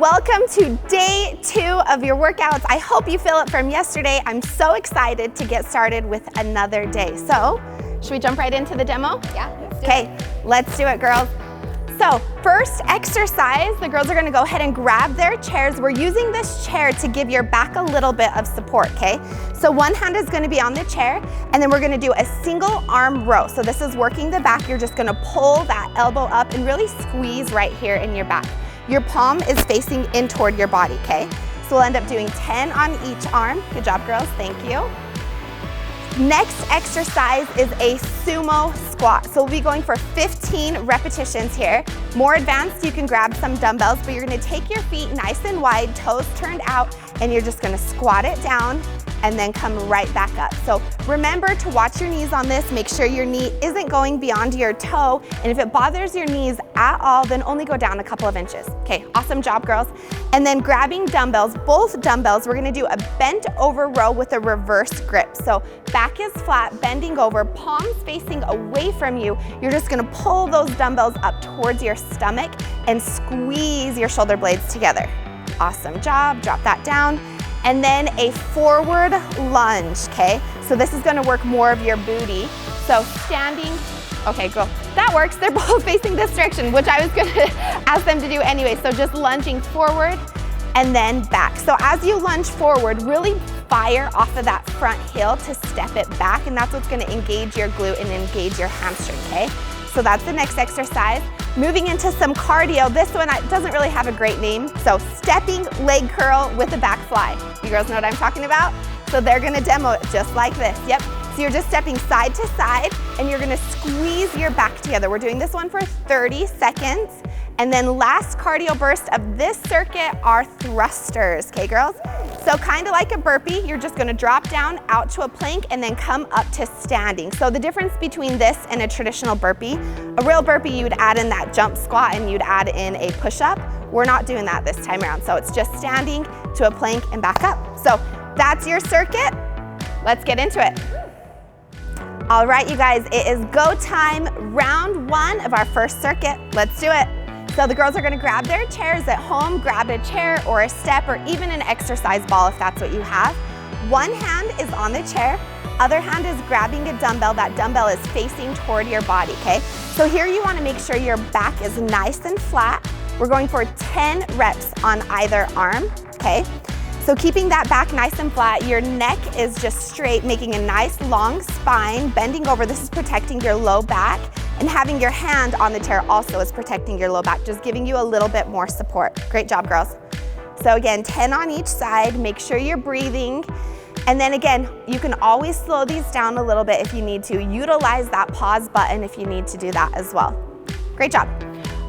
welcome to day 2 of your workouts. I hope you feel it from yesterday. I'm so excited to get started with another day. So, should we jump right into the demo? Yeah, let's do it. Okay, let's do it, girls. So, first exercise, the girls are gonna go ahead and grab their chairs. We're using this chair to give your back a little bit of support, okay? So one hand is gonna be on the chair, and then we're gonna do a single arm row. So this is working the back. You're just gonna pull that elbow up and really squeeze right here in your back. Your palm is facing in toward your body, okay? So we'll end up doing 10 on each arm. Good job, girls, thank you. Next exercise is a sumo squat. So we'll be going for 15 repetitions here. More advanced, you can grab some dumbbells, but you're gonna take your feet nice and wide, toes turned out, and you're just gonna squat it down and then come right back up. So remember to watch your knees on this. Make sure your knee isn't going beyond your toe. And if it bothers your knees at all, then only go down a couple of inches. Okay, awesome job, girls. And then grabbing dumbbells, both dumbbells, we're gonna do a bent over row with a reverse grip. So back is flat, bending over, palms facing away from you. You're just gonna pull those dumbbells up towards your stomach and squeeze your shoulder blades together. Awesome job, drop that down. And then a forward lunge, okay? So this is gonna work more of your booty. So standing, okay, go. That works, they're both facing this direction, which I was gonna ask them to do anyway. So just lunging forward and then back. So as you lunge forward, really fire off of that front heel to step it back, and that's what's gonna engage your glute and engage your hamstring, okay? So that's the next exercise. Moving into some cardio, this one doesn't really have a great name. So stepping leg curl with a back fly. You girls know what I'm talking about? So they're gonna demo it just like this, yep. So you're just stepping side to side and you're gonna squeeze your back together. We're doing this one for 30 seconds. And then last cardio burst of this circuit are thrusters, okay girls? So kind of like a burpee, you're just gonna drop down out to a plank and then come up to standing. So the difference between this and a traditional burpee, a real burpee you would add in that jump squat and you'd add in a push-up. We're not doing that this time around. So it's just standing to a plank and back up. So that's your circuit. Let's get into it. All right, you guys, it is go time, round 1 of our first circuit. Let's do it. So the girls are gonna grab their chairs at home, grab a chair or a step or even an exercise ball if that's what you have. One hand is on the chair, other hand is grabbing a dumbbell. That dumbbell is facing toward your body, okay? So here you wanna make sure your back is nice and flat. We're going for 10 reps on either arm, okay? So keeping that back nice and flat, your neck is just straight, making a nice long spine, bending over. This is protecting your low back. And having your hand on the chair also is protecting your low back, just giving you a little bit more support. Great job, girls. So again, 10 on each side. Make sure you're breathing. And then again, you can always slow these down a little bit if you need to. Utilize that pause button if you need to do that as well. Great job.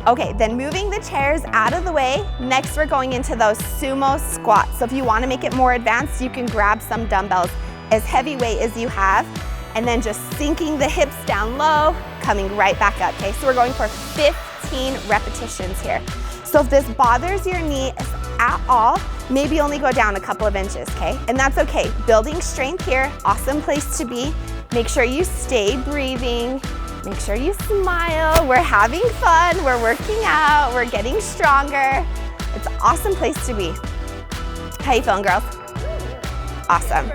Okay, then moving the chairs out of the way. Next, we're going into those sumo squats. So if you want to make it more advanced, you can grab some dumbbells as heavyweight as you have, and then just sinking the hips down low, coming right back up, okay? So we're going for 15 repetitions here. So if this bothers your knee at all, maybe only go down a couple of inches, okay? And that's okay. Building strength here, awesome place to be. Make sure you stay breathing. Make sure you smile. We're having fun, we're working out, we're getting stronger. It's an awesome place to be. How you feeling, girls? Awesome.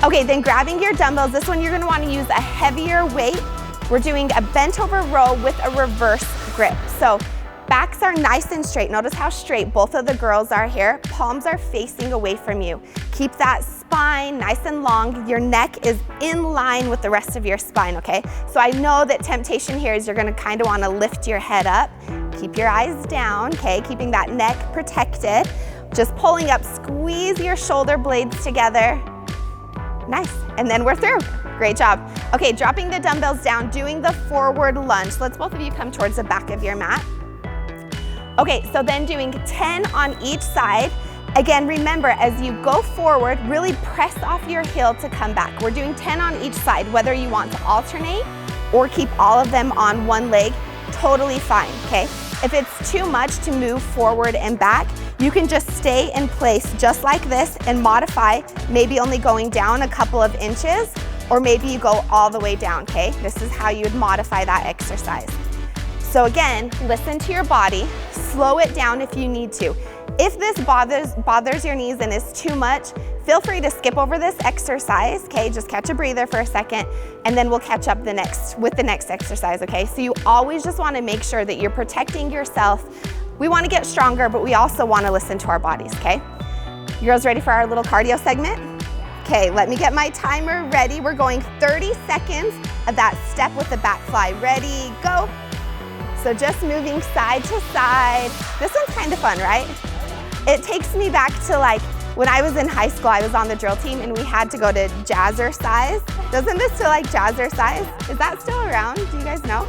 Okay, then grabbing your dumbbells, this one you're gonna wanna use a heavier weight. We're doing a bent over row with a reverse grip. So backs are nice and straight. Notice how straight both of the girls are here. Palms are facing away from you. Keep that spine nice and long. Your neck is in line with the rest of your spine, okay? So I know that temptation here is you're gonna kind of wanna lift your head up. Keep your eyes down, okay? Keeping that neck protected. Just pulling up, squeeze your shoulder blades together. Nice, and then we're through. Great job. Okay, dropping the dumbbells down, doing the forward lunge. Let's both of you come towards the back of your mat. Okay, so then doing 10 on each side. Again, remember, as you go forward, really press off your heel to come back. We're doing 10 on each side, whether you want to alternate or keep all of them on one leg, totally fine, okay? If it's too much to move forward and back, you can just stay in place just like this and modify, maybe only going down a couple of inches, or maybe you go all the way down, okay? This is how you'd modify that exercise. So again, listen to your body, slow it down if you need to. If this bothers your knees and is too much, feel free to skip over this exercise, okay? Just catch a breather for a second, and then we'll catch up with the next exercise, okay? So you always just wanna make sure that you're protecting yourself. We wanna get stronger, but we also wanna listen to our bodies, okay? You girls ready for our little cardio segment? Okay, let me get my timer ready. We're going 30 seconds of that step with the back fly. Ready, go. So just moving side to side. This one's kind of fun, right? It takes me back to like when I was in high school, I was on the drill team and we had to go to jazzercise. Doesn't this feel like jazzercise? Is that still around? Do you guys know?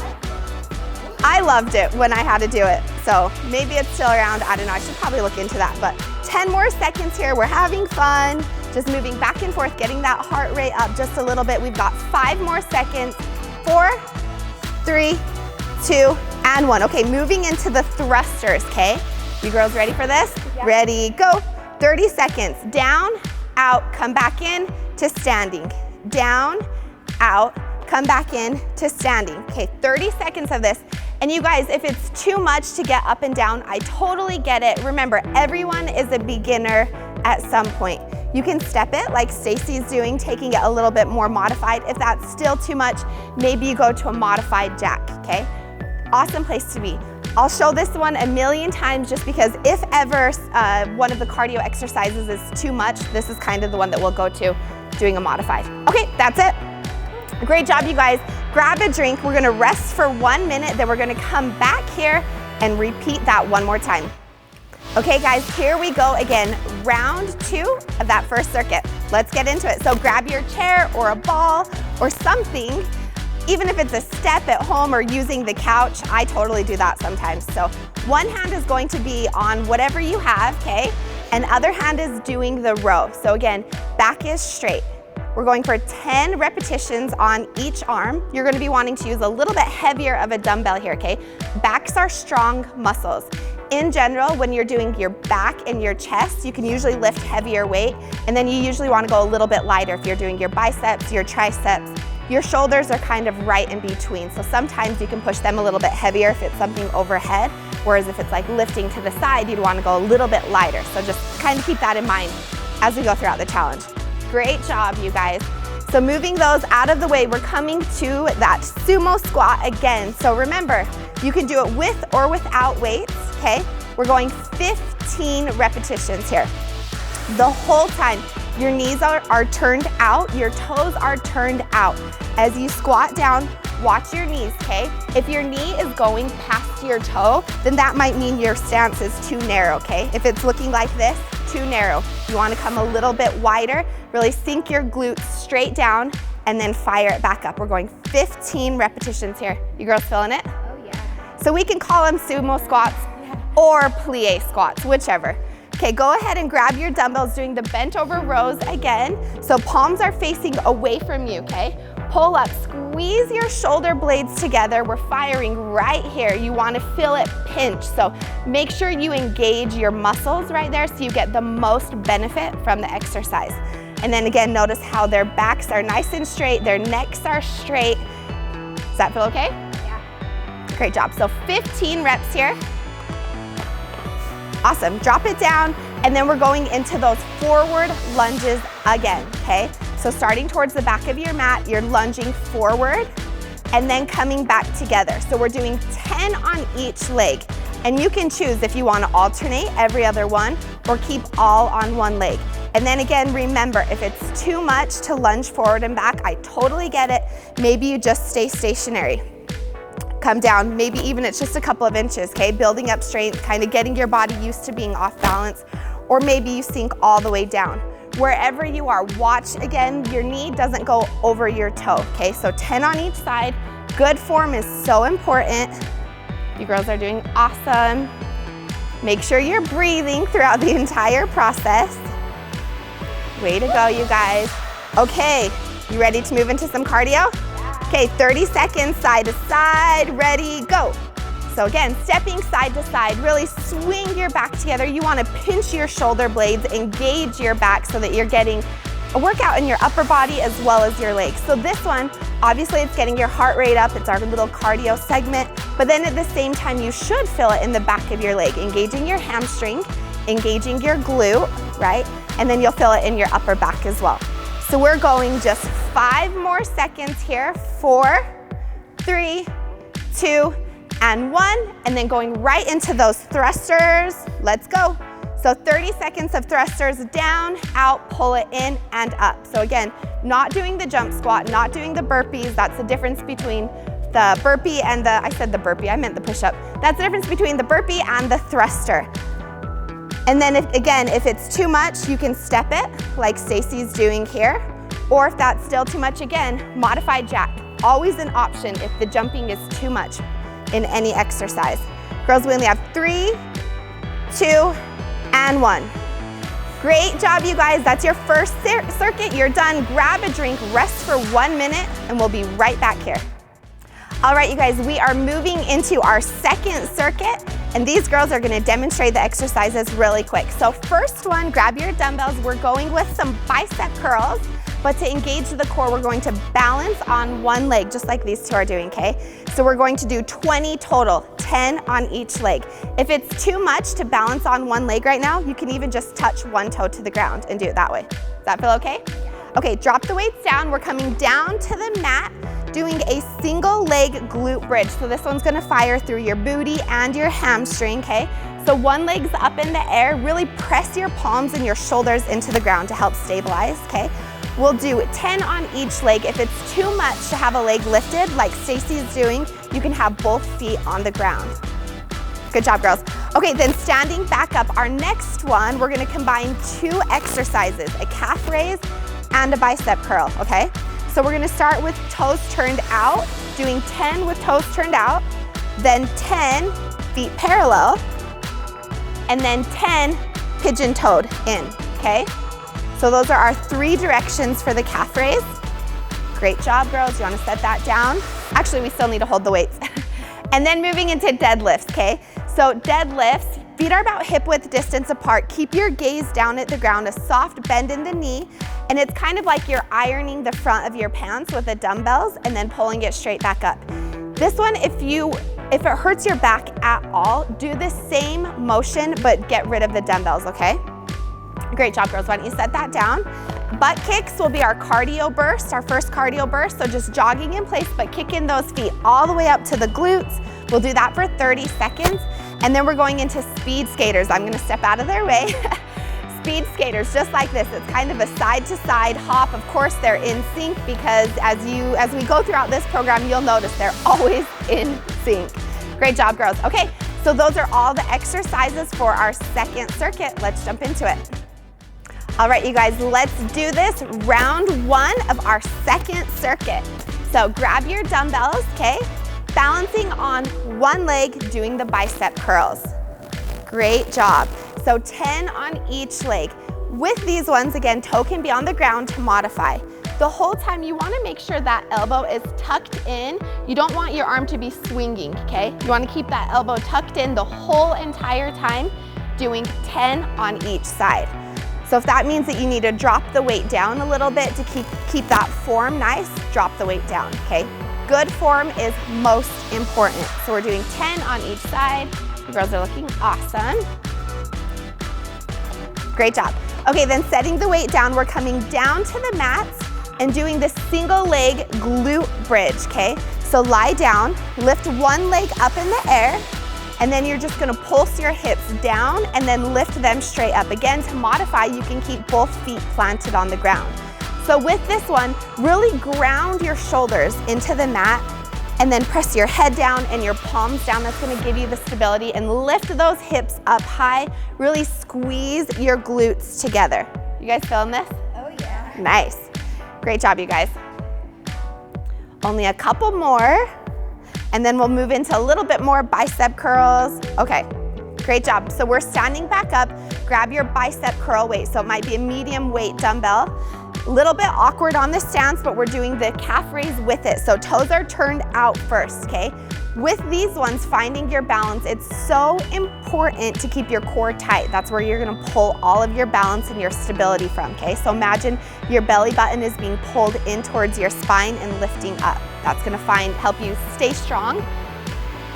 I loved it when I had to do it. So maybe it's still around. I don't know. I should probably look into that. But 10 more seconds here. We're having fun. Just moving back and forth, getting that heart rate up just a little bit. We've got 5 more seconds. 4, 3, 2, and 1. Okay, moving into the thrusters, okay? You girls ready for this? Yeah. Ready, go. 30 seconds. Down, out, come back in to standing. Down, out, come back in to standing. Okay, 30 seconds of this. And you guys, if it's too much to get up and down, I totally get it. Remember, everyone is a beginner at some point. You can step it like Stacy's doing, taking it a little bit more modified. If that's still too much, maybe you go to a modified jack, okay? Awesome place to be. I'll show this one a million times just because if ever one of the cardio exercises is too much, this is kind of the one that we'll go to doing a modified. Okay, that's it. Great job, you guys. Grab a drink. We're gonna rest for 1 minute, then we're gonna come back here and repeat that one more time. Okay, guys, here we go again. Round 2 of that first circuit. Let's get into it. So grab your chair or a ball or something. Even if it's a step at home or using the couch, I totally do that sometimes. So one hand is going to be on whatever you have, okay? And other hand is doing the row. So again, back is straight. We're going for 10 repetitions on each arm. You're gonna be wanting to use a little bit heavier of a dumbbell here, okay? Backs are strong muscles. In general, when you're doing your back and your chest, you can usually lift heavier weight, and then you usually wanna go a little bit lighter if you're doing your biceps, your triceps. Your shoulders are kind of right in between, so sometimes you can push them a little bit heavier if it's something overhead, whereas if it's like lifting to the side, you'd wanna go a little bit lighter. So just kind of keep that in mind as we go throughout the challenge. Great job, you guys. So moving those out of the way, we're coming to that sumo squat again. So remember, you can do it with or without weights, okay? We're going 15 repetitions here. The whole time, your knees are turned out, your toes are turned out. As you squat down, watch your knees, okay? If your knee is going past your toe, then that might mean your stance is too narrow, okay? If it's looking like this, too narrow. You wanna come a little bit wider, really sink your glutes straight down, and then fire it back up. We're going 15 repetitions here. You girls feeling it? Oh yeah. So we can call them sumo squats or plie squats, whichever. Okay, go ahead and grab your dumbbells, doing the bent over rows again. So palms are facing away from you, okay? Pull up, squeeze your shoulder blades together. We're firing right here. You wanna feel it pinch. So make sure you engage your muscles right there so you get the most benefit from the exercise. And then again, notice how their backs are nice and straight, their necks are straight. Does that feel okay? Yeah. Great job. So 15 reps here. Awesome, drop it down, and then we're going into those forward lunges again, okay? So starting towards the back of your mat, you're lunging forward and then coming back together. So we're doing 10 on each leg. And you can choose if you wanna alternate every other one or keep all on one leg. And then again, remember, if it's too much to lunge forward and back, I totally get it. Maybe you just stay stationary. Come down, maybe even it's just a couple of inches, okay? Building up strength, kind of getting your body used to being off balance, or maybe you sink all the way down. Wherever you are, watch again, your knee doesn't go over your toe, okay? So 10 on each side. Good form is so important. You girls are doing awesome. Make sure you're breathing throughout the entire process. Way to go, you guys. Okay, you ready to move into some cardio? Okay, 30 seconds, side to side, ready, go. So again, stepping side to side, really swing your back together. You wanna pinch your shoulder blades, engage your back so that you're getting a workout in your upper body as well as your legs. So this one, obviously it's getting your heart rate up, it's our little cardio segment, but then at the same time you should feel it in the back of your leg, engaging your hamstring, engaging your glute, right? And then you'll feel it in your upper back as well. So we're going just 5 more seconds here. 4, 3, 2, and 1, and then going right into those thrusters. Let's go. So 30 seconds of thrusters, down, out, pull it in, and up. So again, not doing the jump squat, not doing the burpees. That's the difference between the burpee and the, I said the burpee, I meant the push-up. That's the difference between the burpee and the thruster. And then if it's too much, you can step it like Stacy's doing here. Or if that's still too much, again, modified jack. Always an option if the jumping is too much in any exercise. Girls, we only have 3, 2, and 1. Great job, you guys. That's your first circuit. You're done. Grab a drink, rest for 1 minute, and we'll be right back here. All right, you guys, we are moving into our second circuit, and these girls are gonna demonstrate the exercises really quick. So first one, grab your dumbbells. We're going with some bicep curls, but to engage the core, we're going to balance on one leg, just like these two are doing, okay? So we're going to do 20 total, 10 on each leg. If it's too much to balance on one leg right now, you can even just touch one toe to the ground and do it that way. Does that feel okay? Okay, drop the weights down. We're coming down to the mat, doing a single leg glute bridge. So this one's gonna fire through your booty and your hamstring, okay? So one leg's up in the air. Really press your palms and your shoulders into the ground to help stabilize, okay? We'll do 10 on each leg. If it's too much to have a leg lifted, like Stacy's doing, you can have both feet on the ground. Good job, girls. Okay, then standing back up, our next one, we're gonna combine 2 exercises, a calf raise and a bicep curl, okay? So we're gonna start with toes turned out, doing 10 with toes turned out, then 10 feet parallel, and then 10 pigeon-toed in, okay? So those are our 3 directions for the calf raise. Great job, girls. You wanna set that down? Actually, we still need to hold the weights. And then moving into deadlifts, okay? So deadlifts, feet are about hip width distance apart. Keep your gaze down at the ground, a soft bend in the knee, and it's kind of like you're ironing the front of your pants with the dumbbells and then pulling it straight back up. This one, if it hurts your back at all, do the same motion, but get rid of the dumbbells, okay? Great job, girls. Why don't you set that down? Butt kicks will be our cardio burst, our first cardio burst. So just jogging in place, but kicking those feet all the way up to the glutes. We'll do that for 30 seconds. And then we're going into speed skaters. I'm gonna step out of their way. Speed skaters, just like this. It's kind of a side-to-side hop. Of course, they're in sync because as we go throughout this program, you'll notice they're always in sync. Great job, girls. Okay, so those are all the exercises for our second circuit. Let's jump into it. All right, you guys, let's do this. Round 1 of our second circuit. So grab your dumbbells, okay? Balancing on one leg, doing the bicep curls. Great job. So 10 on each leg. With these ones, again, toe can be on the ground to modify. The whole time you wanna make sure that elbow is tucked in. You don't want your arm to be swinging, okay? You wanna keep that elbow tucked in the whole entire time, doing 10 on each side. So if that means that you need to drop the weight down a little bit to keep that form nice, drop the weight down, okay? Good form is most important. So we're doing 10 on each side. You girls are looking awesome. Great job. Okay, then setting the weight down, we're coming down to the mats and doing the single leg glute bridge, okay? So lie down, lift one leg up in the air, and then you're just gonna pulse your hips down and then lift them straight up. Again, to modify, you can keep both feet planted on the ground. So with this one, really ground your shoulders into the mat and then press your head down and your palms down. That's gonna give you the stability and lift those hips up high. Really squeeze your glutes together. You guys feeling this? Oh yeah. Nice. Great job, you guys. Only a couple more. And then we'll move into a little bit more bicep curls. Okay, great job. So we're standing back up. Grab your bicep curl weight. So it might be a medium weight dumbbell. Little bit awkward on the stance, but we're doing the calf raise with it. So toes are turned out first, okay? With these ones, finding your balance, it's so important to keep your core tight. That's where you're gonna pull all of your balance and your stability from, okay? So imagine your belly button is being pulled in towards your spine and lifting up. That's gonna help you stay strong.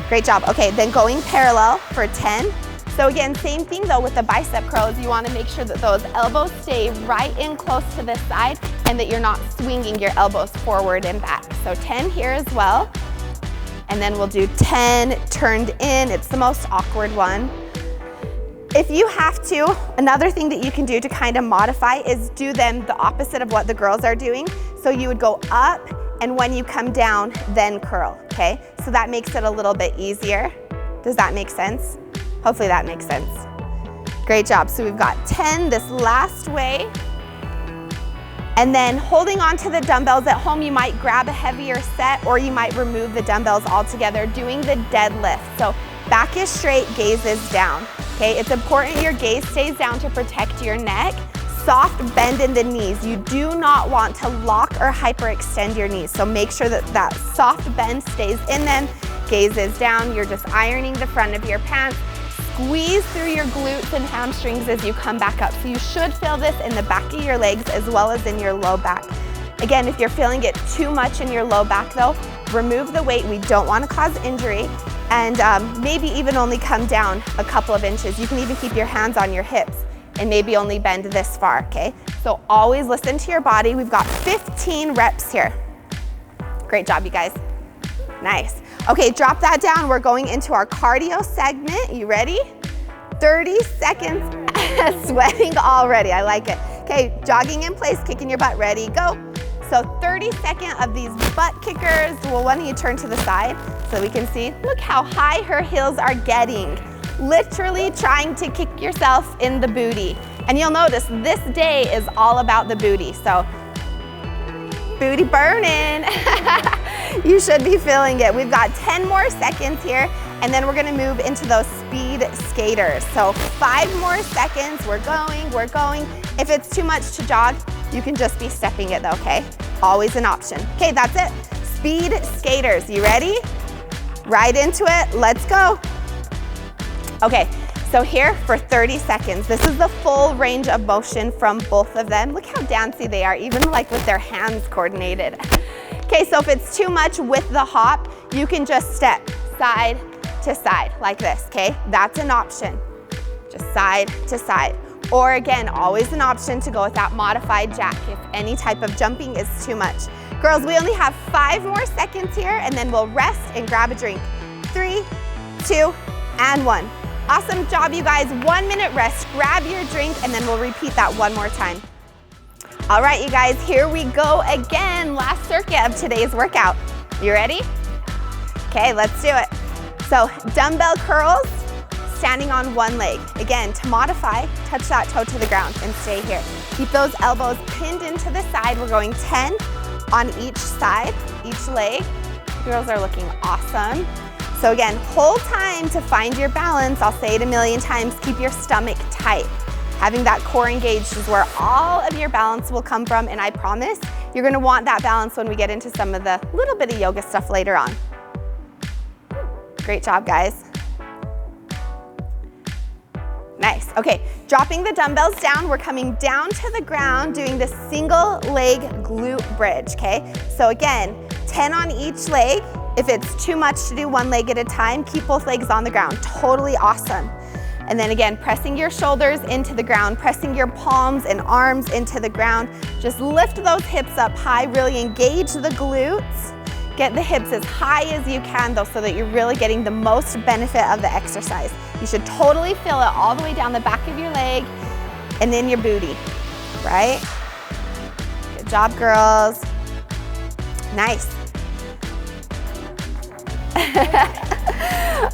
Great job. Okay, then going parallel for 10. So again, same thing though with the bicep curls. You wanna make sure that those elbows stay right in close to this side and that you're not swinging your elbows forward and back. So 10 here as well. And then we'll do 10 turned in. It's the most awkward one. If you have to, another thing that you can do to kind of modify is do them the opposite of what the girls are doing. So you would go up, and when you come down, then curl, okay? So that makes it a little bit easier. Does that make sense? Hopefully that makes sense. Great job. So we've got 10 this last way. And then holding on to the dumbbells at home, you might grab a heavier set or you might remove the dumbbells altogether, doing the deadlift. So back is straight, gaze is down. Okay, it's important your gaze stays down to protect your neck. Soft bend in the knees. You do not want to lock or hyperextend your knees. So make sure that that soft bend stays in them. Gaze is down. You're just ironing the front of your pants. Squeeze through your glutes and hamstrings as you come back up. So you should feel this in the back of your legs as well as in your low back. Again, if you're feeling it too much in your low back though, remove the weight. We don't want to cause injury. And maybe even only come down a couple of inches. You can even keep your hands on your hips and maybe only bend this far, okay? So always listen to your body. We've got 15 reps here. Great job, you guys. Nice. Okay, drop that down. We're going into our cardio segment. You ready? 30 seconds. Sweating already. I like it. Okay, jogging in place, kicking your butt. Ready, go. So 30 seconds of these butt kickers. Well, why don't you turn to the side so we can see? Look how high her heels are getting. Literally trying to kick yourself in the booty. And you'll notice this day is all about the booty. So booty burning. You should be feeling it. We've got 10 more seconds here, and then we're gonna move into those speed skaters. So 5 more seconds, we're going. If it's too much to jog, you can just be stepping it though, okay? Always an option. Okay, that's it. Speed skaters, you ready? Right into it, let's go. Okay, so here for 30 seconds. This is the full range of motion from both of them. Look how dancey they are, even like with their hands coordinated. Okay, so if it's too much with the hop, you can just step side to side like this, okay? That's an option, just side to side. Or again, always an option to go with that modified jack if any type of jumping is too much. Girls, we only have 5 more seconds here, and then we'll rest and grab a drink. 3, 2, and 1. Awesome job, you guys. 1 minute rest, grab your drink, and then we'll repeat that one more time. All right, you guys, here we go again. Last circuit of today's workout. You ready? Okay, let's do it. So dumbbell curls, standing on one leg. Again, to modify, touch that toe to the ground and stay here. Keep those elbows pinned into the side. We're going 10 on each side, each leg. Girls are looking awesome. So again, whole time to find your balance. I'll say it a million times, keep your stomach tight. Having that core engaged is where all of your balance will come from, and I promise you're gonna want that balance when we get into some of the little bit of yoga stuff later on. Great job, guys. Nice, okay, dropping the dumbbells down, we're coming down to the ground, doing the single leg glute bridge, okay? So again, 10 on each leg. If it's too much to do one leg at a time, keep both legs on the ground, totally awesome. And then again, pressing your shoulders into the ground, pressing your palms and arms into the ground. Just lift those hips up high, really engage the glutes. Get the hips as high as you can though, so that you're really getting the most benefit of the exercise. You should totally feel it all the way down the back of your leg and in your booty, right? Good job, girls. Nice.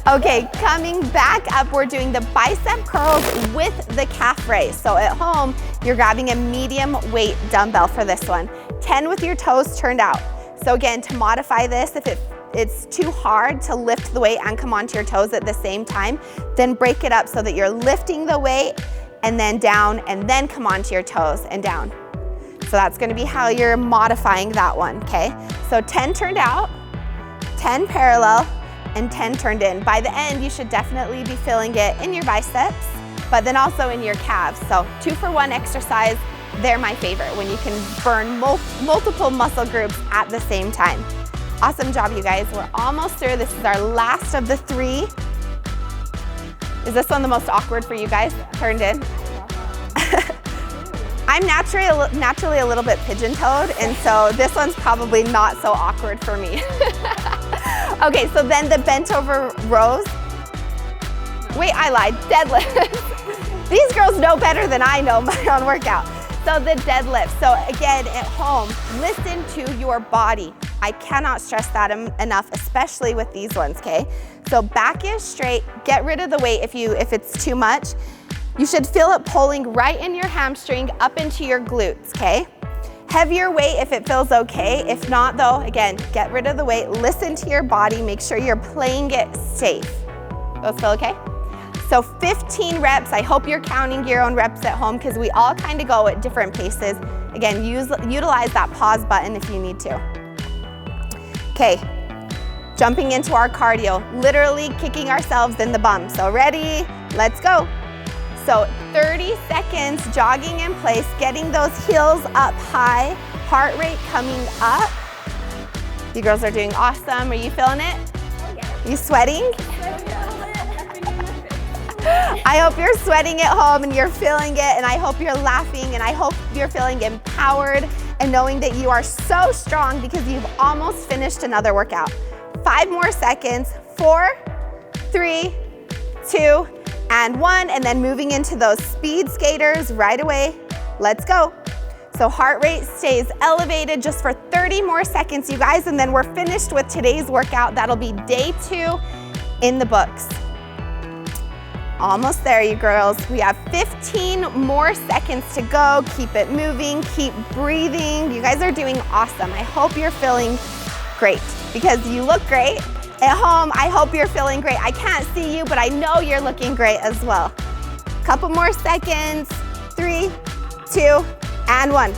Okay, coming back up, we're doing the bicep curls with the calf raise. So at home, you're grabbing a medium weight dumbbell for this one. 10 with your toes turned out. So again, to modify this, if it's too hard to lift the weight and come onto your toes at the same time, then break it up so that you're lifting the weight and then down and then come onto your toes and down. So that's gonna be how you're modifying that one, okay? So 10 turned out, 10 parallel, and 10 turned in. By the end, you should definitely be feeling it in your biceps, but then also in your calves. So 2-for-1 exercise, they're my favorite, when you can burn multiple muscle groups at the same time. Awesome job, you guys. We're almost through. This is our last of the 3. Is this one the most awkward for you guys? Turned in? I'm naturally a little bit pigeon-toed, and so this one's probably not so awkward for me. Okay, so then the bent over rows. Wait, I lied, deadlift. These girls know better than I know my own workout. So the deadlift. So again, at home, listen to your body. I cannot stress that enough, especially with these ones, okay? So back is straight, get rid of the weight if it's too much. You should feel it pulling right in your hamstring up into your glutes, okay? Heavier weight if it feels okay. If not though, again, get rid of the weight, listen to your body, make sure you're playing it safe. Those feel okay? So 15 reps, I hope you're counting your own reps at home because we all kind of go at different paces. Again, utilize that pause button if you need to. Okay, jumping into our cardio, literally kicking ourselves in the bum. So ready, let's go. So 30 seconds jogging in place, getting those heels up high, heart rate coming up. You girls are doing awesome. Are you feeling it? Oh, yeah. You sweating? I hope you're sweating at home and you're feeling it, and I hope you're laughing, and I hope you're feeling empowered and knowing that you are so strong because you've almost finished another workout. 5 more seconds, 4, 3, 2, and 1, and then moving into those speed skaters right away. Let's go. So heart rate stays elevated just for 30 more seconds, you guys, and then we're finished with today's workout. That'll be day 2 in the books. Almost there, you girls. We have 15 more seconds to go. Keep it moving, keep breathing. You guys are doing awesome. I hope you're feeling great because you look great. At home, I hope you're feeling great. I can't see you, but I know you're looking great as well. Couple more seconds. 3, 2, and 1.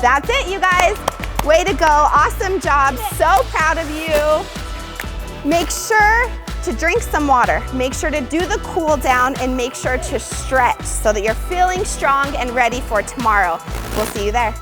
That's it, you guys. Way to go. Awesome job. So proud of you. Make sure to drink some water. Make sure to do the cool down and make sure to stretch so that you're feeling strong and ready for tomorrow. We'll see you there.